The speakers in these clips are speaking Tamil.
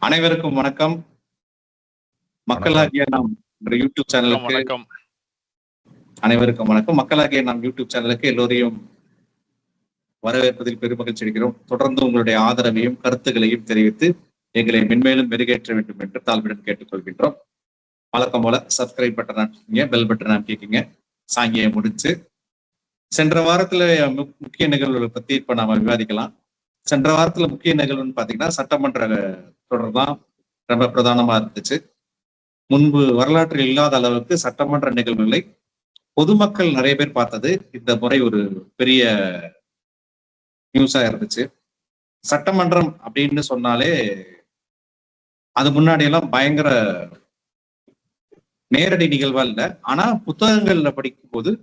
அனைவருக்கும் வணக்கம். வணக்கம். மக்களாகிய நாம் யூடியூப் சேனலுக்கு வணக்கம். அனைவருக்கும் வணக்கம். மக்களாகிய நாம் யூடியூப் சேனலுக்கு எல்லோரையும் வரவேற்பதில் பெருமகிழ்ச்சி அடைகிறோம். தொடர்ந்து உங்களுடைய ஆதரவையும் கருத்துக்களையும் தெரிவித்து எங்களை மென்மேலும் மெருகேற்ற வேண்டும் என்று தாழ்மையுடன் கேட்டுக்கொள்கின்றோம். வழக்கம் போல சப்ஸ்கிரைப் பட்டன் அமைக்கிங்க, பெல் பட்டன் அமைக்கிங்க. சாங்கியை முடிச்சு சென்ற வாரத்துல முக்கிய நிகழ்வுகளை பத்தி இப்ப நாம விவாதிக்கலாம். சென்ற வாரத்துல முக்கிய நிகழ்வுன்னு பாத்தீங்கன்னா சட்டமன்ற தொடர் தான் ரொம்ப பிரதானமா இருந்துச்சு. முன்பு வரலாற்றில் இல்லாத அளவுக்கு சட்டமன்ற நிகழ்வுகளை பொதுமக்கள் நிறைய பேர் பார்த்தது இந்த முறை ஒரு பெரிய நியூஸா இருந்துச்சு. சட்டமன்றம் அப்படின்னு சொன்னாலே அது முன்னாடி எல்லாம் பயங்கர நேரடி நிகழ்வா இல்லை. ஆனா புத்தகங்கள்ல படிக்கும் போது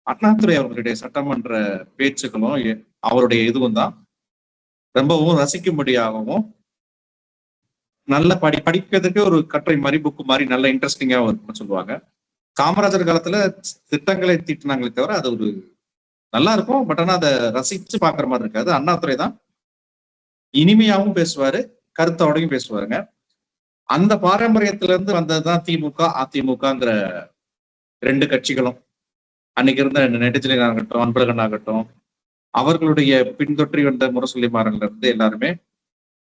அண்ணாதுரை அவர்களுடைய சட்டமன்ற பேச்சுக்களும் அவருடைய இதுவும் தான் ரொம்பவும் ரசிக்கும்படியாகவும் நல்ல படிக்கிறதுக்கு ஒரு கட்டுரை மாதிரி புக்கு மாதிரி நல்ல இன்ட்ரெஸ்டிங்காகவும் இருக்கும்னு சொல்லுவாங்க. காமராஜர் காலத்துல திட்டங்களை தீட்டினாங்களே தவிர அது ஒரு நல்லா இருக்கும். பட் ஆனா அதை ரசிச்சு பாக்குற மாதிரி இருக்காது. அண்ணாதுரை தான் இனிமையாகவும் பேசுவாரு, கருத்தோடையும் பேசுவாருங்க. அந்த பாரம்பரியத்துல இருந்து வந்ததுதான் திமுக அதிமுகங்கிற ரெண்டு கட்சிகளும். அன்னைக்கு இருந்த நெடுஞ்செழியன் ஆகட்டும், அன்பழகன் ஆகட்டும், அவர்களுடைய பின்தொற்றி வந்த முரசொலிமாறன்ல இருந்து எல்லாருமே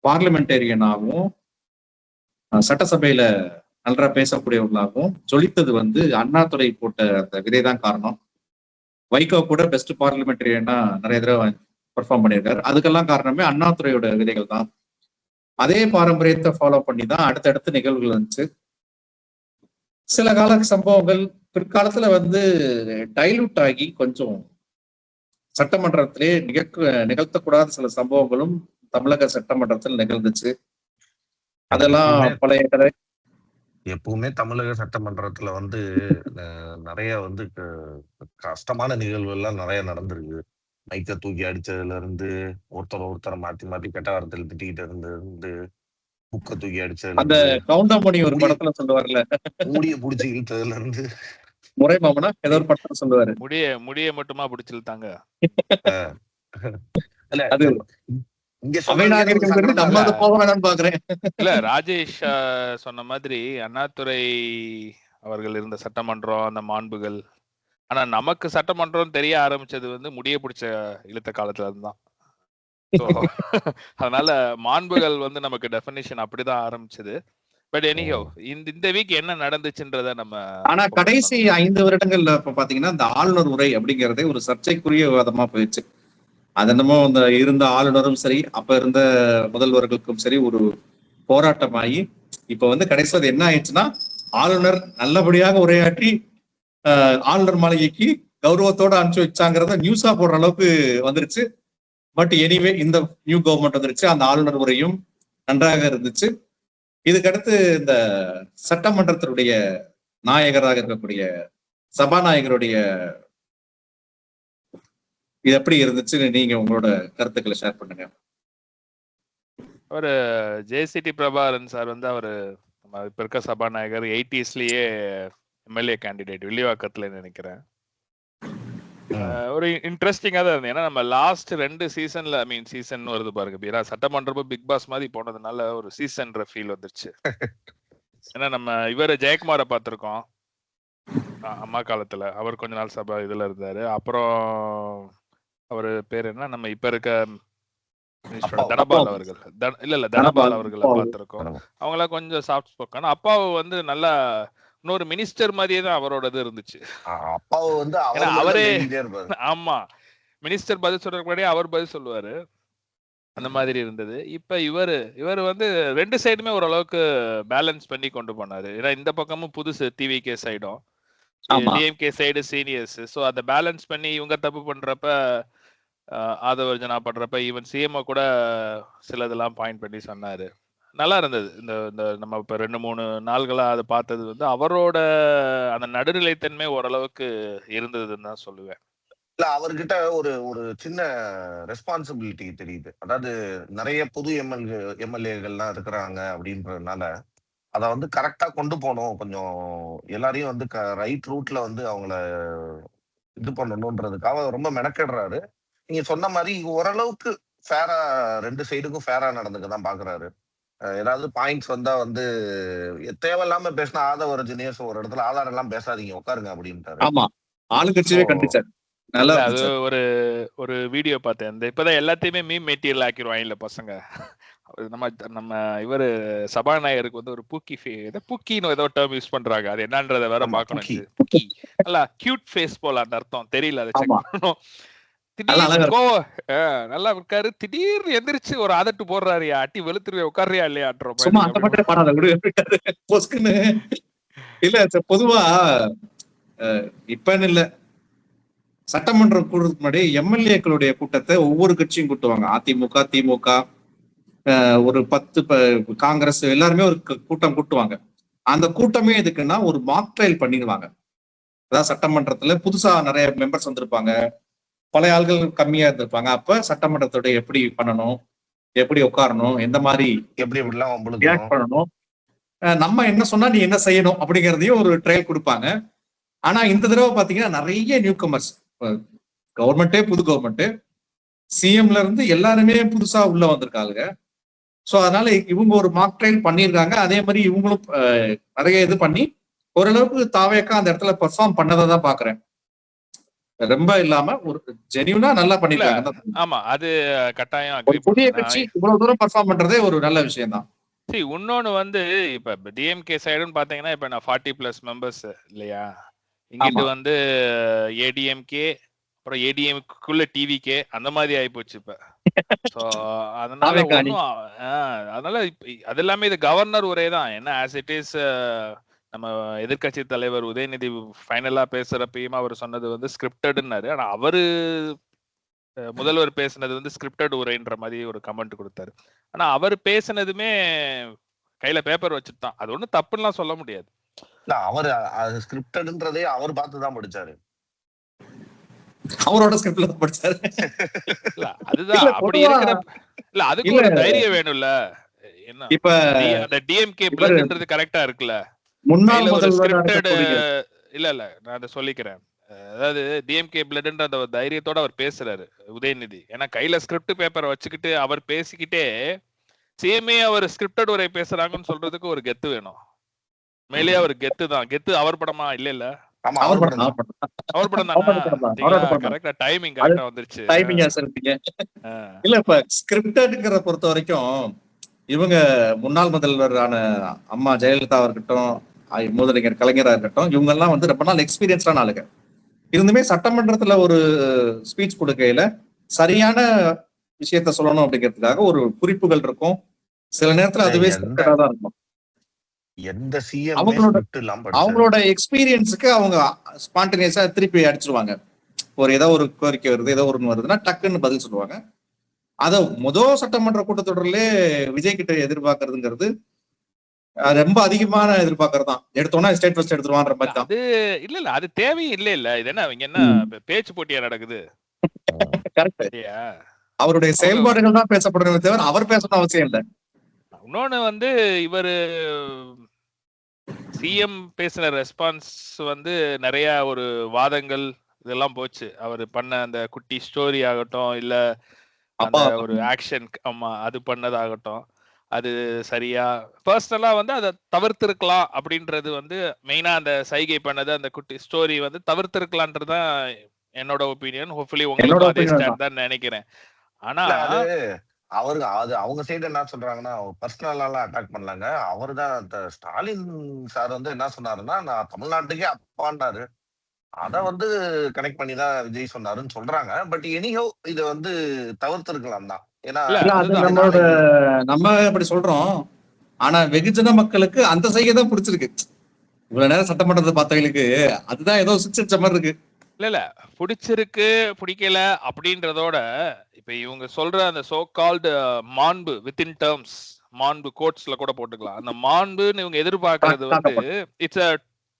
பார்லிமெண்டேரியனாகவும் சட்டசபையில நல்லா பேசக்கூடியவர்களாகவும் ஜொலித்தது வந்து அண்ணாதுரை போட்ட அந்த விதைதான் காரணம். வைகோ கூட பெஸ்ட் பார்லிமெண்டரியனா நிறைய தடவை பெர்ஃபார்ம் பண்ணியிருக்காரு. அதுக்கெல்லாம் காரணமே அண்ணாதுரையோட விதைகள் தான். அதே பாரம்பரியத்தை ஃபாலோ பண்ணி தான் அடுத்தடுத்த நிகழ்வுகள் வந்துச்சு. சில கால சம்பவங்கள் பிற்காலத்துல வந்து டைலூட் ஆகி கொஞ்சம் சட்டமன்றத்திலே நிகழ்த்தக்கூடாத சில சம்பவங்களும் தமிழக சட்டமன்றத்தில் நிகழ்ந்துச்சு. அதெல்லாம் பழைய கதை. எப்பவுமே தமிழக சட்டமன்றத்துல வந்து நிறைய வந்து கஷ்டமான நிகழ்வு எல்லாம் நிறைய நடந்திருக்கு. மைக்க தூக்கி அடிச்சதுல இருந்து, ஒருத்தரை மாத்தி மாத்தி கெட்ட வார்த்தையில் திட்டிக்கிட்டு இருந்து, புக்க தூக்கி அடிச்சதுல அந்த கவுண்டமணி ஒரு படத்துல சொல்லுவார்ல, முடிய புடிச்சு இழுத்ததுல இருந்து, முறை மாமனா ஏதோ ஒரு படத்துல சொல்லுவாரு, முடிய மட்டுமா புடிச்சு இழுத்தாங்க. அது இல்ல ராஜேஷ் சொன்ன மாதிரி அண்ணாதுரை அவர்கள் இருந்த சட்டமன்றம் அந்த மாண்புகள். ஆனா நமக்கு சட்டமன்றம் தெரிய ஆரம்பிச்சது வந்து முடிய பிடிச்ச இழுத்த காலத்துல இருந்துதான். அதனால மாண்புகள் வந்து நமக்கு டெஃபினிஷன் அப்படிதான் ஆரம்பிச்சது. பட் எனிஹோ இந்த வீக் என்ன நடந்துச்சுன்றத நம்ம ஆனா கடைசி 5 வருடங்கள்ல இப்ப பாத்தீங்கன்னா இந்த ஆளுநர் உரை அப்படிங்கறதே ஒரு சர்ச்சைக்குரிய விவாதமா போயிடுச்சு. அது என்னமோ இந்த இருந்த ஆளுநரும் சரி, அப்ப இருந்த முதல்வர்களுக்கும் சரி ஒரு போராட்டமாகி இப்ப வந்து கடைசியில் என்ன ஆயிடுச்சுன்னா, ஆளுநர் நல்லபடியாக உரையாற்றி ஆளுநர் மாளிகைக்கு கௌரவத்தோட அனுப்பிச்சு வச்சாங்கிறத நியூஸா போடுற அளவுக்கு வந்துருச்சு. பட் எனிவே இந்த நியூ கவர்மெண்ட் வந்துருச்சு. அந்த ஆளுநர் உரையும் நன்றாக இருந்துச்சு. இதுக்கடுத்து இந்த சட்டமன்றத்தினுடைய நாயகராக இருக்கக்கூடிய சபாநாயகருடைய இது எப்படி இருந்துச்சுன்னு நீங்க உங்களோட கருத்துக்களை ஷேர் பண்ணுங்க. ஒரு ஜேசிடி பிரபாகரன் சார் வந்து அவரு இப்ப இருக்க சபாநாயகர் 80ஸ்லயே எம்எல்ஏ கேண்டிடேட் வில்லிவாக்கத்துல நினைக்கிறேன். ஒரு இன்ட்ரெஸ்டிங்கா தான் இருந்தது. ஏன்னா நம்ம லாஸ்ட் 2 சீசன்ல சீசன் வருது பாருங்க, சட்டமன்றம் பிக் பாஸ் மாதிரி போனதுனால ஒரு சீசன்ற ஃபீல் வந்துருச்சு. ஏன்னா நம்ம இவரு ஜெயக்குமாரை பார்த்திருக்கோம் அம்மா காலத்துல. அவர் கொஞ்ச நாள் சபா இதுல இருந்தாரு. அப்புறம் அவரு பேர் என்ன, நம்ம இப்ப இருக்க தனபால் அவர்கள், தனபால் அவர்களை பார்த்திருக்கோம். அவங்கள கொஞ்சம் சாஃப்ட் ஸ்போக்கன். அப்பாவு வந்து நல்லா இன்னொரு மினிஸ்டர் மாதிரியே தான் அவரோடது இருந்துச்சு. அவரே ஆமா மினிஸ்டர் பதில் சொல்றதுக்கு முன்னாடி அவர் பதில் சொல்லுவாரு, அந்த மாதிரி இருந்தது. இப்ப இவர் வந்து 2 சைடுமே ஓரளவுக்கு பேலன்ஸ் பண்ணி கொண்டு போனாரு. ஏன்னா இந்த பக்கமும் புதுசு டிவிகே சைடும், டிஎம்கே சைடு சீனியர்ஸ். ஸோ அதை பேலன்ஸ் பண்ணி இவங்க தப்பு பண்றப்ப ஆதவர்ஜனா பண்றப்ப ஈவன் சிஎம் கூட சிலதெல்லாம் பாயிண்ட் பண்ணி சொன்னாரு. நல்லா இருந்தது. இந்த நம்ம இப்ப 2-3 நாள்களா அதை பார்த்தது வந்து அவரோட அந்த நடுநிலைத்தன்மை ஓரளவுக்கு இருந்ததுன்னு தான் சொல்லுவேன். இல்ல அவர்கிட்ட ஒரு சின்ன ரெஸ்பான்சிபிலிட்டி தெரியுது. அதாவது நிறைய புது எம்எல்ஏகள்லாம் இருக்கிறாங்க அப்படின்றதுனால அதை வந்து கரெக்டா கொண்டு போகணும், கொஞ்சம் எல்லாரையும் வந்து ரைட் ரூட்ல வந்து அவங்கள இது பண்ணணும்ன்றதுக்காக ரொம்ப மெனக்கெடுறாரு. நீங்க சொன்ன மாதிரி ஓரளவுக்கு ஃபேரா 2 சைடுக்கும் ஃபேரா நடந்துக்கதான் பாக்குறாரு. ஏதாவது பாயிண்ட்ஸ் வந்தா வந்து தேவையில்லாம பேசினா ஆதவ ஜெனியர்ஸ் ஒரு இடத்துல ஆதாரம் எல்லாம் பேசாதீங்க உட்காருங்க அப்படின்ட்டாரு. ஆமா, ஸோ ஆளுங்கட்சியே கண்டிச்சார். நல்லா இல்ல அது இருந்துச்சு. ஒரு வீடியோ பார்த்தேன். இந்த இப்பதான் எல்லாத்தையுமே மீம் மெட்டீரியல் ஆக்கிடுவாங்கல்ல பசங்க. நம்ம நம்ம இவரு சபாநாயகருக்கு வந்து ஒரு பூக்கின்னு ஏதோ டேர்ம் யூஸ் பண்றாங்க. அது என்னன்றத வேற ஆமா, பார்க்கணும். பூக்கி. பூக்கி நல்லா கியூட் ஃபேஸ் போல அந்த அர்த்தம் தெரியல. அதை செக் ஆமா, பண்ணணும். நல்லா திடீர்னு அழகா இருக்கும். நல்லா இருக்காரு. திடீர்னு எந்திரிச்சு ஒரு அதட்டு போடுறாருயா, அட்டி வெளுத்துருவே உட்காரியா இல்லையான்ற சும்மா மாதிரி அந்த அப்படி மட்டும் பாடாத விடு அப்படின்ட்டாரு. பொசுக்குன்னு. இல்ல பொதுவா இப்பன்னு இல்ல, சட்டமன்றம் கூடுறதுக்கு முன்னாடி எம்எல்ஏக்களுடைய கூட்டத்தை ஒவ்வொரு கட்சியும் கூட்டுவாங்க. அதிமுக, திமுக, ஒரு 10 காங்கிரஸ் எல்லாருமே ஒரு கூட்டம் கூட்டுவாங்க. அந்த கூட்டமே எதுக்குன்னா ஒரு மாக் ட்ரையல் பண்ணிடுவாங்க. அதாவது சட்டமன்றத்துல புதுசா நிறைய மெம்பர்ஸ் வந்திருப்பாங்க, பழைய ஆள்கள் கம்மியா இருந்திருப்பாங்க. அப்ப சட்டமன்றத்துடைய எப்படி பண்ணணும், எப்படி உட்காரணும், எந்த மாதிரி எப்படி எப்படிலாம் ரியாக்ட் வம்பளுக்கணும். பண்ணணும், நம்ம என்ன சொன்னா நீ என்ன செய்யணும் அப்படிங்கிறதையும் ஒரு ட்ரையல் கொடுப்பாங்க. ஆனா இந்த தடவை பாத்தீங்கன்னா நிறைய நியூ கமர்ஸ், கவர்மெண்டே புது கவர்மெண்ட், சிஎம்ல இருந்து எல்லாருமே புதுசா உள்ள வந்திருக்காங்க. சோ அதனால இவங்க ஒரு மாக் ட்ரையல் பண்ணியிருக்காங்க. அதே மாதிரி இவங்களும் நிறைய இது பண்ணி ஓரளவுக்கு தாவேக்கா அந்த இடத்துல பெர்ஃபார்ம் பண்ணதை தான் பாக்குறேன். ரொம்ப இல்லாம ஒரு ஜெனியூனா நல்லா இல்ல பண்ணிருக்காங்க. ஆமா அது கட்டாயம் ஒரு அக்ரி புதிய பண்றேன். கட்சி இவ்வளவு தூரம் பெர்ஃபார்ம் பண்றதே ஒரு நல்ல விஷயம் தான். சரி இன்னொன்னு வந்து இப்ப டிஎம்கே சைடுன்னு பாத்தீங்கன்னா இப்ப நான் 40+ மெம்பர்ஸ் இல்லையா, இங்கிட்டு ஆமா, வந்து ஏடிஎம்கே அப்புறம் ஏடிஎம்குள்ள டிவிகே அந்த மாதிரி ஆயிப்போச்சு இப்ப. ஸோ அதனால தாவேக்கா அணி. ஒன்றும் அதனால அது எல்லாமே இது கவர்னர் உரை தான். என்ன ஆஸ் இட் இஸ் நம்ம எதிர்க்கட்சி தலைவர் உதயநிதி ஃபைனலா பேசுறப்பயும் அவர் சொன்னது வந்து ஸ்கிரிப்டட்னாரு. ஆனா அவரு முதல்வர் பேசுனது வந்து ஸ்கிரிப்டட் உரைன்ற மாதிரி ஒரு கமெண்ட் கொடுத்தாரு. ஆனா அவர் பேசுனதுமே கையில பேப்பர் வச்சுட்டு தான். அது ஒண்ணும் தப்புலாம் சொல்ல முடியாது. இல்ல அவர் அது ஸ்கிரிப்டட்ன்றதே அவர் பார்த்துதான் படிச்சாரு. அவரோட ஸ்கிரிப்ட்ல படிச்சாரு. இல்ல அதுதான் இல்ல அப்படி பொதுவா இருக்கிற இல்ல அதுக்கு இல்ல ஒரு தைரியம் வேணும்ல. என்ன இப்ப அந்த டிஎம்கே இவரு பிளட்ன்றது கரெக்டா இருக்குல்ல. முன்னாள் கையில ஒரு முதல்வராக ஸ்கிரிப்டட் இருக்கக்கூடிய இல்ல நான் அதை சொல்லிக்கிறேன். அதாவது டிஎம்கே பிளட்ன்ற அந்த தைரியத்தோட அவர் பேசுறாரு உதயநிதி. ஏன்னா கையில ஸ்கிரிப்ட் பேப்பரை வச்சுக்கிட்டு அவர் பேசிக்கிட்டே சேமே அவர் ஸ்கிரிப்டட் உரை பேசுறாங்கன்னு சொல்றதுக்கு ஒரு கெத்து வேணும். மேலே அவர் கெத்து தான். கெத்து அவர் படமா இல்ல இல்ல ஆமா, அவர் அவர் படம் படம் தான். தான். அவர் படம் அவரோட தானே. படம் தான். அவரோட படம் தான். கரெக்டா டைமிங் அது கரெக்டா வந்துருச்சு. டைமிங்கா சொல்லிட்டீங்க. இல்ல இப்ப ஸ்கிரிப்டட்ங்கிற பொறுத்த வரைக்கும் இவங்க முன்னாள் முதல்வரான அம்மா ஜெயலலிதா இருக்கட்டும், மூதறிஞர் கலைஞரா இருக்கட்டும், இவங்க எல்லாம் வந்து ரொம்ப நாள் எக்ஸ்பீரியன்ஸ்டான ஆளுங்க. இருந்துமே சட்டமன்றத்துல ஒரு ஸ்பீச் கொடுக்கையில சரியான விஷயத்த சொல்லணும் அப்படிங்கிறதுக்காக ஒரு குறிப்புகள் இருக்கும். சில நேரத்துல அதுவே எந்த ஸ்கிரிப்டடா தான் இருக்கும். எந்த சிஎம்மே அவங்களோட ஸ்கிரிப்ட் இல்லாம படிச்சது. அவங்களோட எக்ஸ்பீரியன்ஸுக்கு அவங்க ஸ்பான்டேனியஸா திருப்பி அடிச்சிருவாங்க. ஒரு ஏதோ ஒரு கோரிக்கை வருது, ஏதோ ஒண்ணு வருதுன்னா டக்குன்னு பதில் சொல்லுவாங்க. அத முதல் சட்டமன்ற கூட்டத்தொடரிலே விஜய் கிட்ட எதிர்பார்க்கறதுங்கிறது ரொம்ப அதிகமான எதிர்பார்க்கறது தான். எடுத்தோம்னா ஸ்டேட் ஃபர்ஸ்ட் எடுத்துருவான்ற மாதிரி தான். அது இல்ல அது தேவையும் இல்ல இல்ல. இது என்ன இவங்க என்ன பேச்சு போட்டியா நடக்குது? கரெக்ட். இல்லையா? அவருடைய செயல்பாடுகள் தான் பேசப்படுறதே தவிர அவர் பேசணும் அவசியம் இல்லை. இன்னொன்னு வந்து இவரு சிஎம் பேசின ரெஸ்பான்ஸ் வந்து நிறைய ஒரு வாதங்கள் இதெல்லாம் போச்சு. அவர் பண்ண அந்த குட்டி ஸ்டோரி ஆகட்டும், இல்ல அந்த ஒரு ஆக்ஷன் அது பண்ணதாகட்டும், அது சரியா பர்சனலா வந்து அதை தவிர்த்திருக்கலாம் அப்படின்றது வந்து மெயினா அந்த சைகை பண்ணது அந்த குட்டி ஸ்டோரி வந்து தவிர்த்திருக்கலான்றதுதான் என்னோட ஒப்பீனியன். ஹோப்ஃபுல்லி உங்களுக்கு அதே ஸ்டாண்ட் தான் நினைக்கிறேன். ஆனா அது அவங்க சைடு என்ன சொல்றாங்கன்னா பர்சனலாலாம் அட்டாக் பண்ணலாங்க. அவரு தான் ஸ்டாலின் சார் வந்து என்ன சொன்னாருன்னா நான் தமிழ்நாட்டுக்கே அப்பாண்டாரு. அத வந்து கனெக்ட் பண்ணி தான் விஜய் சொன்னாருன்னு சொல்றாங்க. பட் எனிஹோ இத வந்து தவிர்த்திருக்கலாம் தான். ஏன்னா நம்ம அப்படி சொல்றோம். ஆனா வெகுஜன மக்களுக்கு அந்த சைகை தான் பிடிச்சிருக்கு. இவ்வளவு நேரம் சட்டமன்றத்தை பார்த்தவங்களுக்கு அதுதான் ஏதோ சிச்ச மாதிரி இருக்கு. இல்ல பிடிச்சிருக்கு பிடிக்கல அப்படின்றதோட இப்ப இவங்க சொல்ற அந்த சோ கால்டு மாண்பு வித்தின் டேர்ம்ஸ் மாண்பு கோட்ஸ்ல கூட போட்டுக்கலாம். அந்த மாண்புன்னு இவங்க எதிர்பார்க்கறது வந்து it's a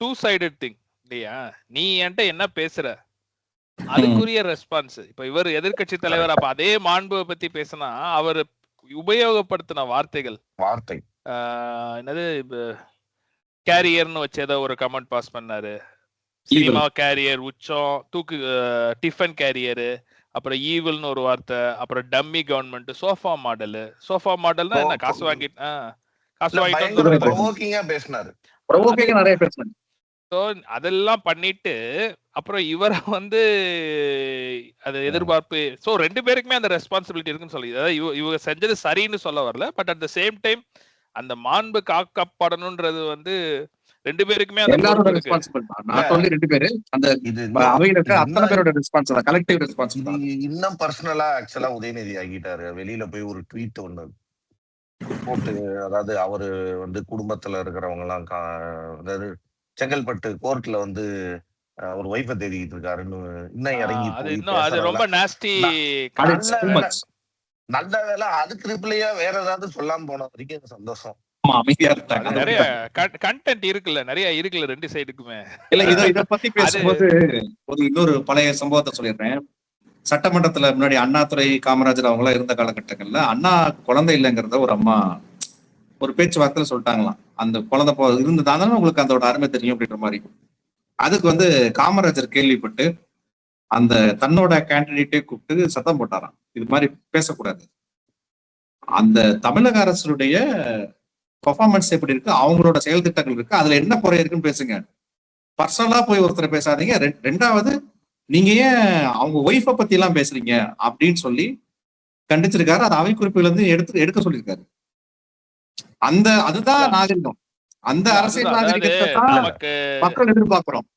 two sided thing இல்லையா? நீ என்கிட்ட என்ன பேசுற அதுக்குரிய ரெஸ்பான்ஸ். இப்ப இவர் எதிர்கட்சி தலைவர் அப்ப அதே மாண்புவை பத்தி பேசினா அவர் உபயோகப்படுத்தின வார்த்தை என்னது கேரியர்னு வச்சு ஏதோ ஒரு கமெண்ட் பாஸ் பண்ணாரு. சினிமா கேரியர் உச்சம் தூக்கு டிஃபன் கேரியரு அப்புறம் ஈவில்னு ஒரு வார்த்தை, அப்புறம் டம்மி கவர்மெண்ட், சோஃபா மாடல்னா என்ன, காசு வாங்கிட்டு காசு இல்ல வாங்கிட்டு பயங்கர குதிரை ப்ரொவோக்கிங்கா பேசினாரு. ப்ரொவோக்கிங்கா நிறைய பேசுனாங்க. ஸோ அதெல்லாம் பண்ணிட்டு அப்புறம் இவரை வந்து அது எதிர்பார்ப்பு. ஸோ 2 பேருக்குமே அந்த ரெஸ்பான்சிபிலிட்டி இருக்குன்னு சொல்லி, அதாவது இவங்க செஞ்சது சரின்னு சொல்ல வரல, but at the same time அந்த மாண்பு காக்கப்படணும்ன்றது வந்து 2 பேருக்குமே அந்த எல்லாரோட பொறுப்பு இருக்கு. ரெஸ்பான்சிபிள் தான், நாட் ஒன்லி 2 பேரு, அந்த இது அவையில இருக்க இது அத்தனை பேரோட ரெஸ்பான்சிபிள் தான், கலெக்டிவ் இது ரெஸ்பான்சிபிள். இன்னும் பர்சனலா ஆக்சுவலா உதயநிதி ஆகிட்டாரு. வெளியில போய் ஒரு ட்வீட் ஒண்ணு போட்டு, அதாவது அவரு வந்து குடும்பத்துல இருக்கிறவங்க எல்லாம் அதாவது செங்கல்பட்டு கோர்ட்ல வந்து ஒரு ஒய்ஃப தேடிட்டு இருக்காருன்னு இன்னும் இறங்கி அது போய் இன்னும் அது ரொம்ப நாஸ்டி. நல்ல வேலை அதுக்கு ரிப்ளையா வேற ஏதாவது சொல்லாம போன வரைக்கும் எனக்கு சந்தோஷம். அமைதியா அது இருந்தாங்க. நிறைய கண்டென்ட் இருக்குல்ல, நிறைய இருக்குல்ல 2 சைடுக்குமே. இல்ல இத பத்தி பேசும்போது ஒரு இன்னொரு பழைய சம்பவத்தை சொல்லிடுறேன். சட்டமன்றத்துல முன்னாடி அண்ணாதுரை, காமராஜர் அவங்க எல்லாம் இருந்த காலகட்டங்கள்ல அண்ணா குழந்தை இல்லைங்கிறத ஒரு அம்மா ஒரு பேச்சுவார்த்தையில சொல்லிட்டாங்களாம். அந்த குழந்தை இருந்ததானே உங்களுக்கு அதோட அருமை தெரியும் அப்படின்ற மாதிரி. அதுக்கு வந்து காமராஜர் கேள்விப்பட்டு அந்த தன்னோட கேண்டிடேட்டே கூப்பிட்டு சத்தம் போட்டாராம், இது மாதிரி பேசக்கூடாது, அந்த தமிழக அரசுடைய பெர்ஃபார்மன்ஸ் எப்படி இருக்கு, அவங்களோட செயல் திட்டங்கள் இருக்கு, அதுல என்ன குறை இருக்குன்னு பேசுங்க, பர்சனலா போய் ஒருத்தரை பேசாதீங்க, ரெண்டாவது நீங்க ஏன் அவங்க ஒய்ஃபை பத்தி எல்லாம் பேசுறீங்க அப்படின்னு சொல்லி கண்டிச்சிருக்காரு. அது அவை குறிப்புல இருந்து எடுக்க சொல்லியிருக்காரு. அதுதான் நாகரிகம், அந்த அரசியல் நாகரிகத்தை தான் மக்கள் எதிர்பார்க்கிறோம்.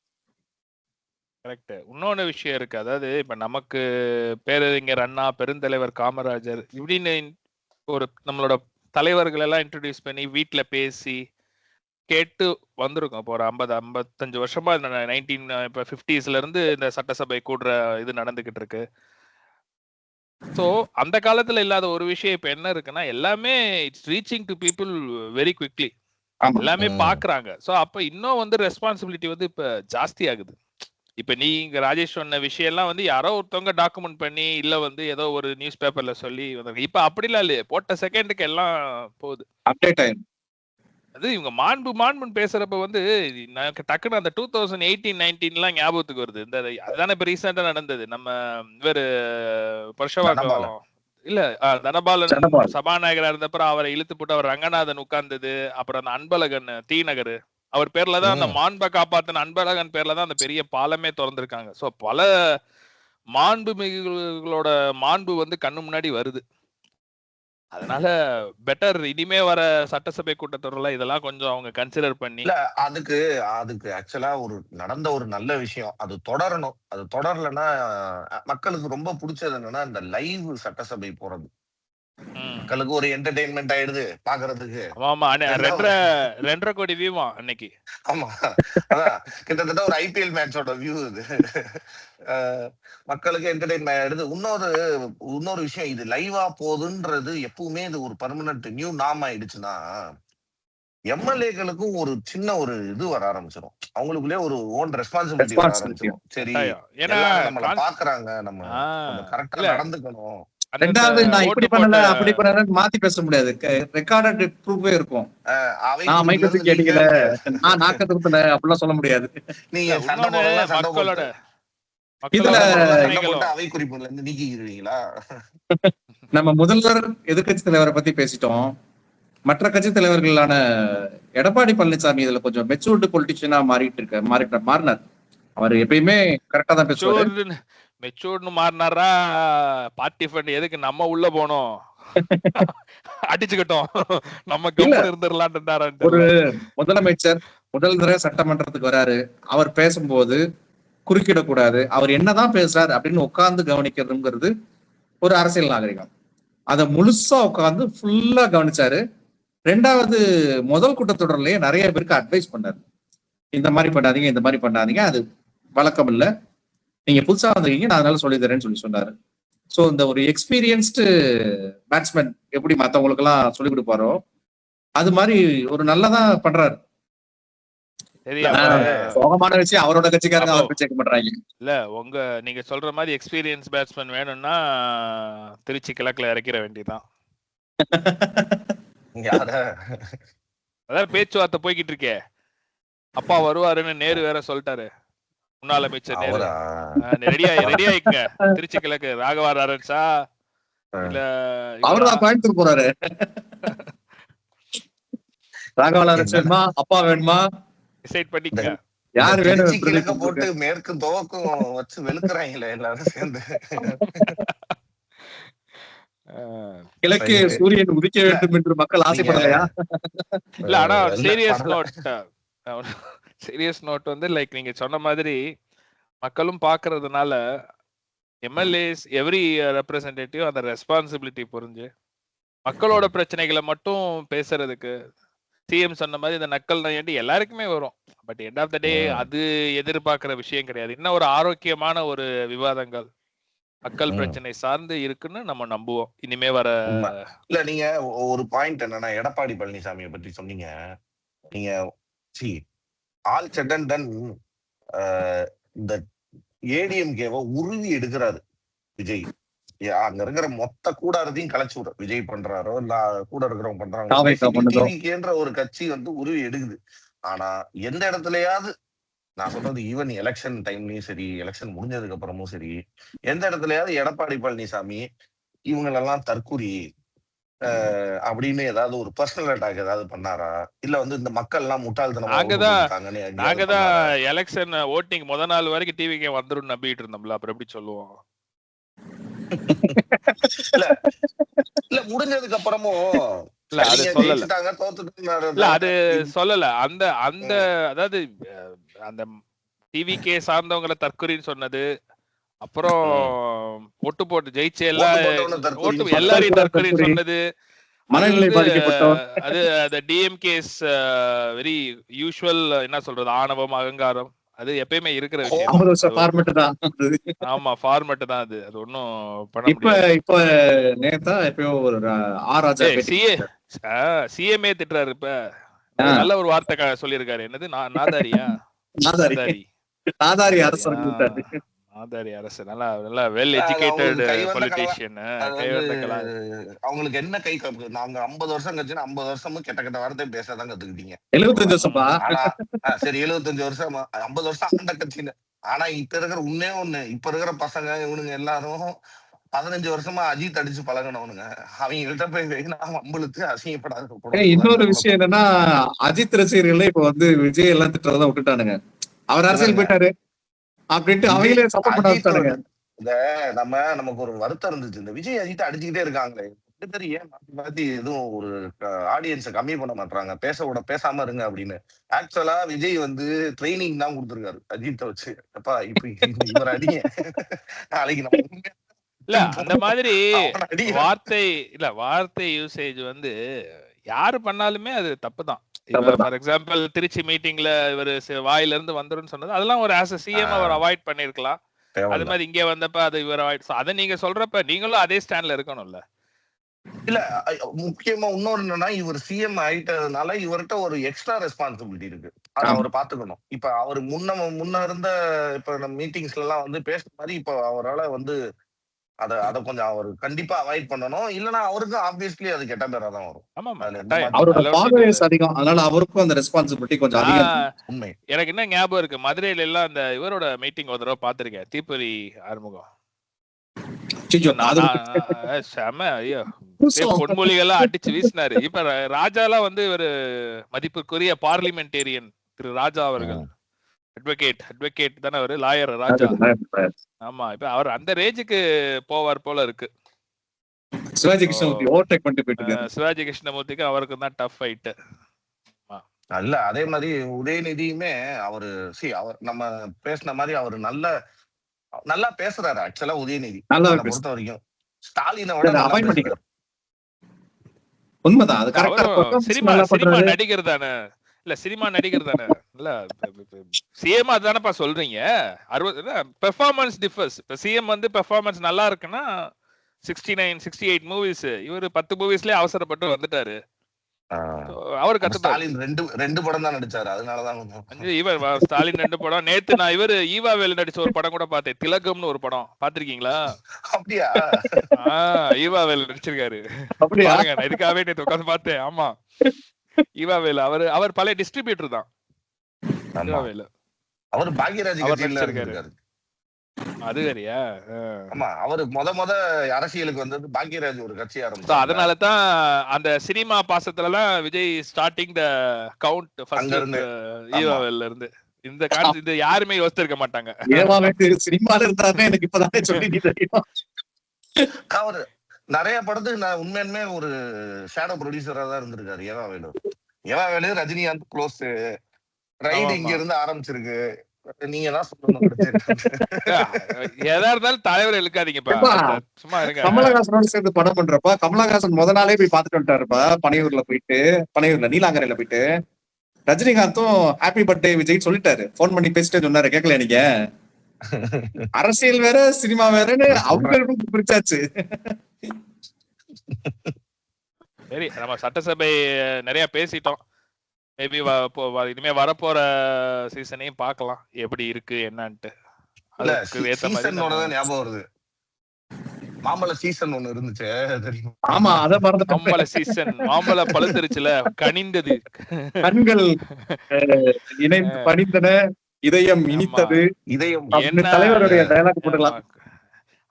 கரெக்ட். இன்னொன்னு விஷயம் இருக்கு, அதாவது இப்ப நமக்கு பேரறிஞர் அண்ணா, பெருந்தலைவர் காமராஜர் இப்படின்னு ஒரு நம்மளோட தலைவர்கள் எல்லாம் இன்ட்ரோடியூஸ் பண்ணி வீட்டுல பேசி கேட்டு வந்திருக்கோம். இப்போ ஒரு 50-55 வருஷமா 1950s இருந்து இந்த சட்டசபை கூடுற இது நடந்துகிட்டு இருக்கு. சோ அந்த காலத்துல இல்லாத ஒரு விஷயம் இப்ப என்ன இருக்குன்னா, எல்லாமே it's reaching to people very quickly, எல்லாமே பாக்குறாங்க. சோ அப்ப இன்னும் வந்து ரெஸ்பான்சிபிலிட்டி வந்து இப்ப ஜாஸ்தி ஆகுது. இப்ப நீங்க ராஜேஷ் சொன்ன விஷயம் எல்லாம் வந்து யாரோ ஒருத்தவங்க டாக்குமெண்ட் பண்ணி இல்ல வந்து ஏதோ ஒரு நியூஸ் பேப்பர்ல சொல்லி வந்திருக்கு. இப்ப அப்படிலாம் இல்லையே, போட்ட செகண்டுக்கு எல்லாம் போகுது, அப்டேட் ஆயிடும். அது இவங்க மாண்புன்னு பேசுறப்ப வந்து எனக்கு டக்குன்னு அந்த 2018-19 எல்லாம் ஞாபகத்துக்கு வருது. இந்த அதுதானே இப்ப ரீசெண்டா நடந்தது. நம்ம இவரு பர்ஷவாக்கம் இல்ல தனபாலன் சபாநாயகரா இருந்தப்பறம் அவரை இழுத்து போட்டு அவர் ரங்கநாதன் உட்கார்ந்தது, அப்புறம் அந்த அன்பழகன் தீநகர் அவர் பேர்ல தான் அந்த மாண்பை காப்பாத்தின அன்பழகன் பேர்ல தான் அந்த பெரிய பாலமே திறந்திருக்காங்க. சோ பல மாண்பு மிகுகளோட மாண்பு வந்து கண்ணு முன்னாடி வருது. அதனால பெட்டர் இனிமே வர சட்டசபை கூட்டத்தொடர்ல இதெல்லாம் கொஞ்சம் அவங்க கன்சிடர் பண்ணி. இல்ல அதுக்கு ஆக்சுவலா நடந்த ஒரு நல்ல விஷயம், அது தொடரணும். அது தொடரலன்னா மக்களுக்கு ரொம்ப பிடிச்சது என்னன்னா இந்த லைவ் சட்டசபை போறது. மக்களுக்கு ஒரு என்டர்டெயின்மெண்ட் ஆயிடுது பாக்குறதுக்கு. ஆமா 2.5 கோடி வியூமா அன்னைக்கு. ஆமா அதான் கிட்டத்தட்ட ஒரு ஐபிஎல் மேட்சோட வியூ இது. மக்களுக்கு என்டர்டெயின்மெண்ட் ஆயிடுது. இன்னொரு விஷயம், இது லைவா போகுதுன்றது எப்பவுமே இது ஒரு பெர்மனன்ட் நியூ நார்ம் ஆயிடுச்சுன்னா எம்எல்ஏக்களுக்கும் ஒரு சின்ன ஒரு இது வர ஆரம்பிச்சிடும், அவங்களுக்குள்ளே ஒரு ஓன் ரெஸ்பான்சிபிலிட்டி வர ஆரம்பிச்சிடும். சரி நம்மள பாக்குறாங்க, நம்ம கரெக்டா நடந்துக்கணும். ரெண்டாவது நான் இப்படி பண்ணல அப்படி பண்ணல மாத்தி பேச முடியாது, ரெக்கார்டட் ப்ரூஃபே இருக்கும். நான் மைக்க தூக்கி அடிக்கல, நான் நாக்க துப்புல அப்படிலாம் சொல்ல முடியாது. நீங்க மக்களோட இதுல அவை குறிப்புல இருந்து நீக்கிடுவீங்களா? நம்ம முதல்வர் எதிர்கட்சி தலைவரை பத்தி பேசிட்டோம். மற்ற கட்சி தலைவர்களான எடப்பாடி பழனிசாமி இதுல கொஞ்சம் மெச்சூர்டு பொலிட்டிஷியனா மாறினார். அவர் எப்பயுமே கரெக்டா தான் பேசுவாரு. மெச்சூர்னு மாறினாரா, பார்ட்டி ஃபண்ட் எதுக்கு நம்ம உள்ள போனோம், அடிச்சுக்கிட்டோம் நம்ம கம்முன்னு இருந்துடலாம். ஒரு முதலமைச்சர் முதல் தடவை சட்டமன்றத்துக்கு வராரு, அவர் பேசும்போது குறுக்கிடக்கூடாது, அவர் என்னதான் பேசுறாரு அப்படின்னு உட்கார்ந்து கவனிக்கிறதுங்கிறது ஒரு அரசியல் நாகரிகம். அதை முழுசா உட்கார்ந்து ஃபுல்லா கவனிச்சாரு. ரெண்டாவது முதல் கூட்டத்தொடர்லயே நிறைய பேருக்கு அட்வைஸ் பண்ணாரு, இந்த மாதிரி பண்ணாதீங்க, இந்த மாதிரி பண்ணாதீங்க, அது வழக்கம் இல்லை, நீங்க புதுசா வந்திருக்கீங்க, நான் அதனால சொல்லி தரேன்னு சொன்னாரு. சோ இந்த ஒரு எக்ஸ்பீரியன்ஸ்டு பேட்ஸ்மேன் எப்படி மத்தவங்களுக்கு எல்லாம் சொல்லி கொடுப்பாரோ அது மாதிரி ஒரு நல்லதான் பண்றாரு. சோகமான விஷயம், அவரோட கட்சிக்காரங்க அவர் பேச்ச கேட்க மாட்டாங்க. இல்ல நீங்க சொல்ற மாதிரி எக்ஸ்பீரியன்ஸ் பேட்ஸ்மேன் வேணும்னா திருச்சி கிழக்குல இறக்கிற வேண்டியதான். அதான் பேச்சுவார்த்தை போய்கிட்டு இருக்கே, அப்பா வருவாருன்னு நேரு வேற சொல்லிட்டாரு. முன்னாள் அமைச்சர் நேரு. அவரா ரெடியாயிக்குங்க. திருச்சி கிழக்கு ராகவா லாரன்ஸா இல்ல அவர்தான் கோயம்புத்தூர் போறாரு. ராகவா லாரன்ஸ் என்னடா வேணுமா, அப்பா வேணுமா, டிசைட் இந்த பண்ணிக்கங்க. இந்த யாரு திருச்சி வேணும் கிழக்க பிரதீப் போட்டு உங்களுக்கு? மேற்கு துவக்கும் வச்சு வெளுக்குறாங்களே எல்லாரும் சேர்ந்து. கிழக்கு ரைட்டு. சூரியன் உதிக்க இல்ல வேண்டும் என்று மக்கள் நீங்க ஆசைப்படலையா? இல்ல ஆனா இல்ல சீரியஸ் படல. நோட் வந்து லைக் நீங்க சொன்ன மாதிரி மக்களும் பாக்குறதுனால எம்எல்ஏஸ் எவ்ரி ரெப்ரசன்டேட்டிவ் அந்த ரெஸ்பான்சிபிலிட்டி புரிஞ்சு மக்களோட பிரச்சனைகளை மட்டும் பேசுறதுக்கு சிஎம் சொன்ன மாதிரி இந்த நக்கல் நையாண்டி எல்லாருக்குமே வரும். பட் எண்ட் ஆஃப் த டே ம், அது எதிர்பார்க்கிற விஷயம் கிடையாது. இன்னும் ஒரு ஆரோக்கியமான ஒரு விவாதங்கள் மக்கள் ம். பிரச்சனை சார்ந்து இருக்குன்னு நம்ம நம்புவோம் இனிமே வர. உண்மை. இல்ல நீங்க ஒரு பாயிண்ட் என்னன்னா எடப்பாடி பழனிசாமியை பற்றி சொன்னீங்க. நீங்க C all set and ton இந்த ஏடிஎம்கேவை உருவி எடுக்கிறாரு விஜய். அங்க இருக்கிற மொத்த கூடாரத்தையும் கலைச்சு விட விஜய் பண்றாரோ இல்ல கூட இருக்கிறவங்க பண்றாங்களோ தாவேக்கா பேசிக்கலி பண்ணுதோ? டிவிக்கேன்ற ஒரு கட்சி வந்து உருவி எடுக்குது. ஆனா எந்த இடத்துலயாவது நான் சொல்றது ஈவன் எலெக்ஷன் டைம்லயும் சரி எலெக்ஷன் முடிஞ்சதுக்கு அப்புறமும் சரி எந்த இடத்துலயாவது எடப்பாடி பழனிசாமி இவங்களெல்லாம் தற்குறி அப்படின்னு ஏதாவது ஒரு பர்சனல் அட்டாக் ஏதாவது பண்ணாரா? இல்ல வந்து இந்த மக்கள் எல்லாம் முட்டாள்தனமா ஓட்டு நாங்கதான் போட்டுட்டாங்கன்னு எங்கேயாவது பண்ணாரா? எலெக்ஷன் ஓட்டிங் முத நாள் வரைக்கும் டிவிக்கு வந்துரும் நம்பிட்டு இருந்தோம்ல, அப்புறம் எப்படி சொல்லுவோம்? இல்ல இல்ல முடிஞ்சதுக்கு அப்புறமும் இல்ல அது நீங்க சொல்லல. ஜெயிச்சுட்டாங்க இல்ல தோத்துட்டாங்க அது சொல்லல. அந்த அந்த அதாவது அந்த டிவிகே சார்ந்தவங்களை தற்கொலைன்னு சொன்னது, அப்புறம் ஒட்டு போட்டு ஜெயிச்ச எல்லா ஓட்டு போட்டவன தற்கொலைன்னு ஓட்டு சொன்னது. எல்லாரையும் தற்கொலைன்னு தற்கொலை. சொன்னது, அது மனநிலை வந்து பாதிக்கப்பட்டோர். அது அந்த டிஎம்கேஸ் வெரி யூஷுவல் என்ன சொல்றது ஆணவம் அகங்காரம் அது எப்பயுமே இருக்கிற விஷயம். 50 வருஷம் ஃபார்மேட் தான். ஆமா ஃபார்மேட் தான் அது. அது ஒன்னும் பண்ண இப்ப முடியாது. இப்ப நேத்தா எப்பயோ ஒரு ஆர் ராஜா பேட்டி சிஎம்ஏ திட்டுறாரு. இப்ப நல்ல ஒரு வார்த்தை சொல்லியிருக்காரு. என்னது நாதாரியா நாதாரி நாதாரி நாதாரி அரசர் கூட்டாரு. நாதாரி அரசு நல்லா நல்லா வெல் எஜுகேட்டட் பொலிட்டீஷியன். அவங்களுக்கு என்ன கை நாங்க 50 வருஷம் கழிச்சு 50 வருஷமும் கெட்ட கெட்ட வார்த்தை பேசதான் கத்துக்கிட்டீங்க. 75 வருஷம்பா. ஆனா சரி 75 வருஷம் 50 வருஷம் ஆண்ட கட்சின்னு. ஆனா இப்ப இருக்கிற உன்னே ஒண்ணு இப்ப இருக்கிற பசங்க இவனுங்க எல்லாரும் 15 வருஷமா அஜித் அடிச்சு பழகினவனுங்க. அவங்கள்ட்ட போய் அம்பளுக்கு அசிங்கப்படாத. இன்னொரு விஷயம் என்னன்னா அஜித் ரசிகர்களே இப்ப வந்து விஜய் எல்லாம் திட்டுறதான் விட்டுட்டானுங்க. அவர் அரசியல் போயிட்டாரு அப்படின்ட்டு அவங்களே சப்போர்ட் பண்ண வச்சானுங்க. இந்த நமக்கு ஒரு வருத்தம் இருந்துச்சு. இந்த விஜய் அஜித் அடிச்சுக்கிட்டே இருக்காங்களே 2 பேரும் ஏன் மாத்தி மாத்தி எதுவும் ஒரு ஆடியன்ஸை கம்மி பண்ண மாட்டாங்க, பேசாம இருங்க அப்படின்னு. ஆக்சுவலா விஜய் வந்து ட்ரைனிங் தான் கொடுத்துருக்காரு அஜித்தை வச்சு. அப்பா இப்ப இவர் அடிங்க நாளைக்கு நம்ம இல்ல அந்த மாதிரி வார்த்தை யூசேஜ் வந்து யாரு பண்ணாலுமே அது தப்புதான். ஃபார் எக்ஸாம்பிள் திருச்சி மீட்டிங்ல இவர் வாயில இருந்து வந்துரும் சொன்னது அதெல்லாம் ஒரு ஆஸ் சிஎம் அவர் அவாய்ட் பண்ணிருக்கலாம். அது மாதிரி இங்க வந்தப்ப அது இவர் அவாய்ட். அத நீங்க சொல்றப்ப நீங்களும் அதே ஸ்டாண்ட்ல இருக்கணும்ல. இல்ல முக்கியமா இன்னொரு என்னன்னா இவர் சிஎம் ஆயிட்டதுனால இவர்கிட்ட ஒரு எக்ஸ்ட்ரா ரெஸ்பான்சிபிலிட்டி இருக்கு. அதை அவர் பாத்துக்கணும். இப்ப அவர் முன்ன இருந்த இப்ப நம்ம மீட்டிங்ஸ்ல எல்லாம் வந்து பேசுற மாதிரி இப்ப அவரால் வந்து அத கொஞ்சம் அவர் கண்டிப்பா அவாய்ட் பண்ணணும். இல்லன்னா அவருக்கும் ஆப்வியஸ்லி அது கெட்ட பேரா தான் வரும். அவரோட ஃபாலோவர்ஸ் அதிகம், அதனால அவருக்கும் அந்த ரெஸ்பான்சிபிலிட்டி கொஞ்சம் அதிகம். உண்மை. எனக்கு என்ன ஞாபகம் இருக்கு, மதுரையில எல்லாம் அந்த இவரோட மீட்டிங் ஒரு தடவை பாத்திருக்கேன். தீப்பொறி ஆறுமுகம் பொன்மொழிகள்லாம் அடிச்சு வீசினாரு. இப்ப ராஜாலாம் வந்து ஒரு மதிப்புக்குரிய பார்லிமெண்டேரியன் திரு ராஜா அவர்கள் அட்வொகேட் தானே அவரு, லாயர் ராஜா. ஆமா இப்ப அவர் அந்த ரேஞ்சுக்கு போவார் போல இருக்கு. சிவாஜி கிருஷ்ணமூர்த்தி ஓவர்டேக் பண்ணிட்டு போயிட்டு சிவாஜி கிருஷ்ணமூர்த்திக்கு அவருக்கு தான் டஃப் ஃபைட். இல்ல அதே மாதிரி உதயநிதியுமே அவரு அவர் நம்ம பேசின மாதிரி அவரு நல்லா பேசுறாரு. ஆக்சுவலா உதயநிதி பொறுத்த வரைக்கும் ஸ்டாலினை விட நல்லா பேசுறாரு. உண்மைதான். அது கரெக்டா. சினிமா நடிகர் தானே. இல்ல சினிமா நடிகர் தானே. இல்ல சிஎம் அதுதானப்பா சொல்றீங்க. 60 பெர்ஃபார்மன்ஸ் டிஃபர்ஸ். இப்ப சிஎம் வந்து பெர்ஃபார்மன்ஸ் நல்லா இருக்குன்னா 69 68 மூவிஸ், இவர் 10 மூவிஸ்லயே அவசரப்பட்டு வந்துட்டாரு. அவரு ஸ்டாலின் ரெண்டு படம் தான் நடிச்சாரு. அதனாலதான் இவர் ஸ்டாலின் 2 படம். நேத்து நான் இவர் ஈவாவேல் நடிச்ச ஒரு படம் கூட பார்த்தேன், திலகம்னு ஒரு படம். பாத்திருக்கீங்களா? அப்படியா? ஈவாவேல் நடிச்சிருக்காரு. பாருங்க, நான் இதுக்காகவே நேத்து உட்கார்ந்து பார்த்தேன். ஆமா ஈவாவேல் அவர் பழைய டிஸ்ட்ரிபியூட்டர் தான். ஈவாவேல் அவர் பாக்யராஜ் அவர் கட்சியில நடிச்சிருக்காரு. இருந்திருக்காரு. அது வேறயா? ஆமா, அவரு முத அரசியலுக்கு வந்தது பாக்யராஜ் ஒரு கட்சி So, ஆரம்பிச்சாங்க. அதனாலதான் அந்த சினிமா பாசத்துலலாம் விஜய் ஸ்டார்டிங் த கவுண்ட் அங்க ஃபர்ஸ்ட் இருந்து ஈவாவெல்ல இருந்து இந்த கான்செப்ட் யாருமே யோசிச்சிருக்க மாட்டாங்க. ஏவாவே சினிமால இருந்தாருன்னு எனக்கு இப்பதானே சொல்லி நீ தெரியும். அவரு நிறைய படத்துக்கு நான் உண்மையுமே ஒரு ஷேடோ ப்ரொடியூசரா தான் இருந்திருக்காரு. ஏவா வேலு ரஜினிகாந்த் க்ளோஸ் ரைடு இங்க இருந்து ஆரம்பிச்சிருக்கு. நீங்க தான் சொல்லணும். எதா இருந்தாலும் தலைவர் இழுக்காதீங்கப்பா, சும்மா இருங்க. கமலஹாசனோட சேர்ந்து படம் பண்றப்ப கமலஹாசன் முத நாளே போய் பாத்துட்டு வந்துட்டாருப்பா. பனையூர்ல நீலாங்கரையில போயிட்டு ரஜினிகாந்தும் ஹாப்பி பர்த்டே விஜய் சொல்லிட்டாரு. போன் பண்ணி பேசிட்டு சொன்னாரு. கேட்கல நீங்க? அரசியல் வேற சினிமா வேறன்னு அவங்க பிரிச்சாச்சு. சரி, நம்ம சட்டசபை நிறைய பேசிட்டோம். மேபி இனிமே வரப்போற சீசனையும் பார்க்கலாம் எப்படி இருக்கு என்னன்ட்டு. ஞாபகம் வருது, மாம்பழ சீசன் ஒண்ணு இருந்துச்சு தெரியும். ஆமா, அத மறந்து மாம்பழ சீசன். மாம்பழ பழுத்துருச்சுல, கனிந்தது, கண்கள் இணைந்து பணிந்தன, இதயம் இனித்தது. இதயம் தலைவருடைய டயலாக் போட்டுக்கலாம்.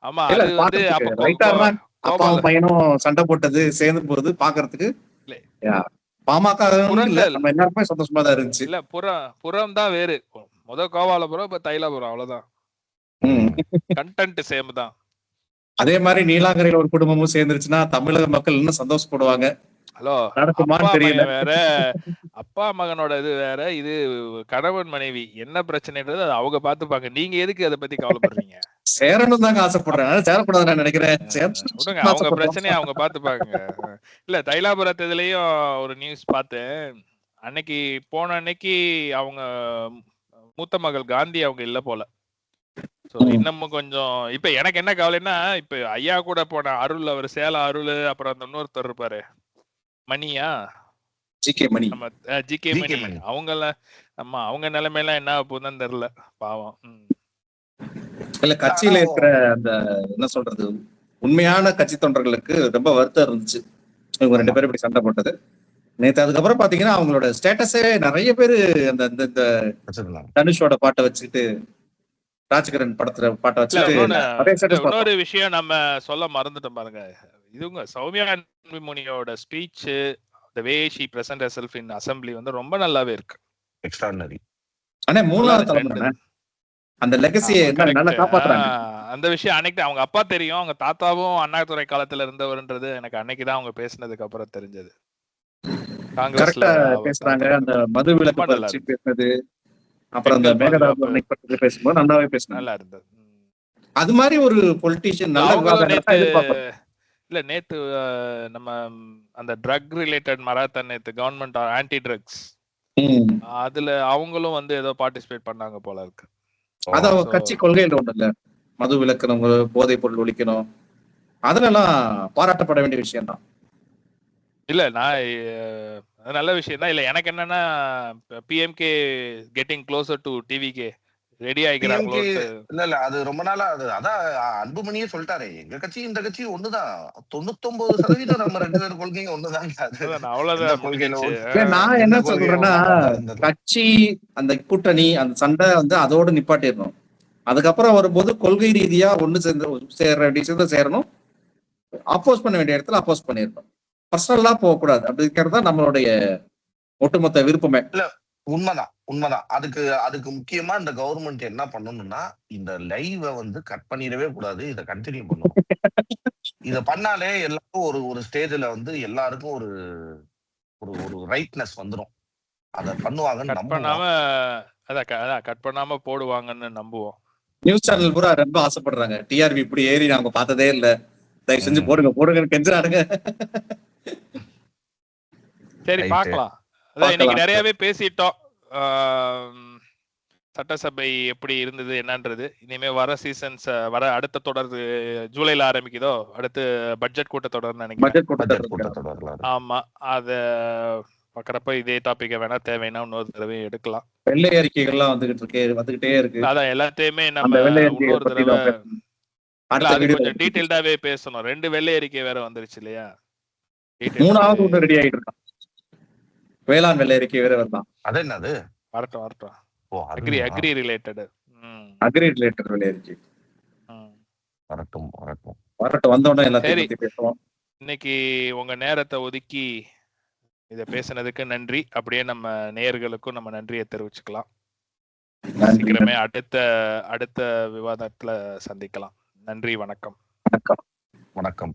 ஆமா, அது வந்து அப்பாவும் பையனும் சண்டை போட்டது சேர்ந்து போறது பாக்குறதுக்கு பாமக நம்ம எல்லாருக்குமே சந்தோஷமா தான் இருந்துச்சு. இல்ல புறம் தான் வேறு. முத கோபாலபுரம், இப்ப தைலாபுரம், அவ்வளவுதான். கண்டென்ட் சேம் தான். அதே மாதிரி நீலாங்கரையில ஒரு குடும்பமும் சேர்ந்துருச்சுன்னா தமிழக மக்கள் இன்னும் சந்தோஷப்படுவாங்க. ஹலோ, நடக்குமான்னு தெரியல. வேற அப்பா மகனோட இது வேற, இது கணவன் மனைவி என்ன பிரச்சனைன்றது அவங்க பாத்துப்பாங்க. நீங்க எதுக்கு அதை பத்தி கவலைப்படுறீங்க? சேரணும் தாங்க ஆசைப்படுறேன், சேரக்கூடாது நான் நினைக்கிறேன். அவங்க பிரச்சனையை அவங்க பாத்துப்பாங்க. இல்ல, தைலாபுரத்து இதுலயும் ஒரு நியூஸ் பார்த்தேன் அன்னைக்கு. போன அன்னைக்கு அவங்க மூத்த மகள் காந்தி அவங்க இல்ல போல. இன்னமும் கொஞ்சம் இப்ப எனக்கு என்ன கவலைன்னா, இப்ப ஐயா கூட போன அருள், அவர் சேலம் அருள், அப்புறம் அந்த இன்னொருத்தர் இருப்பாரு மணியா, ஜிகே மணி, அவங்க நிலைமையெல்லாம் என்ன போகுதுன்னு தெரியல, பாவம். இல்ல, கட்சியில இருக்கிற அந்த என்ன சொல்றது, உண்மையான கட்சி தொண்டர்களுக்கு ரொம்ப வருத்தம் இருந்துச்சு இவங்க 2 பேரும் இப்படி சண்டை போட்டது நேத்து. அதுக்கப்புறம் பாத்தீங்கன்னா அவங்களோட ஸ்டேட்டஸே நிறைய பேரு அந்த தனுஷோட பாட்டை வச்சுட்டு, ராஜ்கிரண் படத்துல பாட்டை வச்சுட்டு. இன்னொரு விஷயம் நம்ம சொல்ல மறந்துட்டோம் பாருங்க, இதுங்க சௌமியா அன்புமணியோட speech, the way she present herself in assembly வந்து ரொம்ப நல்லாவே இருக்கு. எக்ஸ்ட்ரானரி. ஆனா மூணாவது தலைமுறை அந்த லெகசியை நல்லா காப்பாத்துறாங்க. அந்த விஷயம் அன்னைக்கு அவங்க அப்பா தெரியும், அவங்க தாத்தாவும் அண்ணாதுரை காலத்துல இருந்தவர்ன்றது எனக்கு அன்னைக்குதான் அவங்க பேசினதுக்கு அப்புறம் தெரிஞ்சது. கரெக்டா பேசுறாங்க. அந்த மது விலக்கு பற்றி பேசுனது, அப்புறம் அந்த மேகதாது பற்றி பேசும்போது நல்லாவே பேசினாங்க. நல்லா இருந்தது. அது மாதிரி ஒரு பொலிட்டிஷியன் நல்ல இல்ல. நேத்து நம்ம அந்த ட்ரக் ரிலேட்டட் மராத்தான், நேத்து கவர்மெண்ட் ஆன்டி ட்ரக்ஸ், அதுல அவங்களும் வந்து ஏதோ பார்ட்டிசிபேட் பண்ணாங்க போல இருக்கு. அத கட்சி கொள்கையில ஒண்ணு இல்ல, மது விலக்கணும், போதைப் பொருள் ஒழிக்கணும், அதெல்லாம் பாராட்டப்பட வேண்டிய விஷயம் தான். இல்ல, நான் நல்ல விஷயம் தான். இல்ல, எனக்கு என்னன்னா PMK getting closer to TVK ready ஆயிக்கிறாங்க. இல்ல அது ரொம்ப நாளா அதான் அன்புமணியே சொல்லிட்டாரு, எங்க கட்சி இந்த கட்சி ஒண்ணுதான், 99% நம்ம 2 பேரும் கொள்கைங்க ஒண்ணுதான். அவ்வளவுதான். நான் என்ன சொல்றேன்னா, கட்சி அந்த கூட்டணி அந்த சண்டை வந்து அதோட நிப்பாட்டிடணும். அதுக்கப்புறம் வரும்போது கொள்கை ரீதியா ஒண்ணு சேர்ற வேண்டிய விஷயத்த சேரணும், அப்போஸ் பண்ண வேண்டிய இடத்துல அப்போஸ் பண்ணிடணும். பர்சனலா போகக்கூடாது. அப்படிங்கிறது தான் நம்மளுடைய ஒட்டுமொத்த விருப்பமே. உண்மைதான். அதுக்கு முக்கியமா இந்த கவர்மெண்ட் என்ன பண்ணணும்னா, இந்த லைவ வந்து கட் பண்ணிடவே கூடாது, இதை கண்டினியூ பண்ணணும். இத பண்ணாலே எல்லாரும் ஒரு ஸ்டேஜ்ல வந்து எல்லாருக்கும் ஒரு ஒரு ரைட்னஸ் வந்துடும். அத பண்ணுவாங்கன்னு கட் பண்ணாம போடுவாங்கன்னு நம்புவோம். நியூஸ் சேனல் பூரா ரொம்ப ஆசைப்படுறாங்க, டிஆர்பி இப்படி ஏறி நாங்க பார்த்ததே இல்ல, தயவு செஞ்சு போடுங்க கெஞ்சுறானுங்க. சரி, பார்க்கலாம். இன்னைக்கு நிறையவே பேசிட்டோம். சட்டசபை எப்படி இருந்தது என்னன்றது. இனிமே வர சீசன்ஸ், வர அடுத்த தொடர் ஜூலைல ஆரம்பிக்குதோ, அடுத்து பட்ஜெட் கூட்டத்தொடர் நினைக்கிறேன். ஆமா, அத பாக்குறப்ப இதே டாபிக்க வேணா தேவைன்னா இன்னொரு தடவை எடுக்கலாம். வெள்ளை அறிக்கைகள்லாம் வந்துகிட்டே இருக்கு. அதான் எல்லாத்தையுமே நம்ம இன்னொரு தடவை கொஞ்சம் டீடைல்டாவே பேசணும். 2 வெள்ளை அறிக்கை வேற வந்துருச்சு இல்லையா? 3வது ஒன்று ரெடி ஆயிட்டு இருக்கான், வேளாண் வெள்ளை அறிக்கை வேற வரலாம். அது என்னது? வரட்டும். ஓ அக்ரி அதுவா? Agri related. அக்ரி ரிலேட்டட் வெளியாயிருச்சு. வரட்டும் வரட்டும். வரட்டும், வந்தோடனே எல்லாத்தையும் சரி, பத்தி பேசுவோம். இன்னைக்கு உங்க நேரத்தை ஒதுக்கி இத பேசுனதுக்கு நன்றி. அப்படியே நம்ம நேயர்களுக்கும் நம்ம நன்றியை தெரிவிச்சுக்கலாம். நன்றி. சீக்கிரமே அடுத்த விவாதத்துல சந்திக்கலாம். நன்றி, வணக்கம். வணக்கம். வணக்கம்.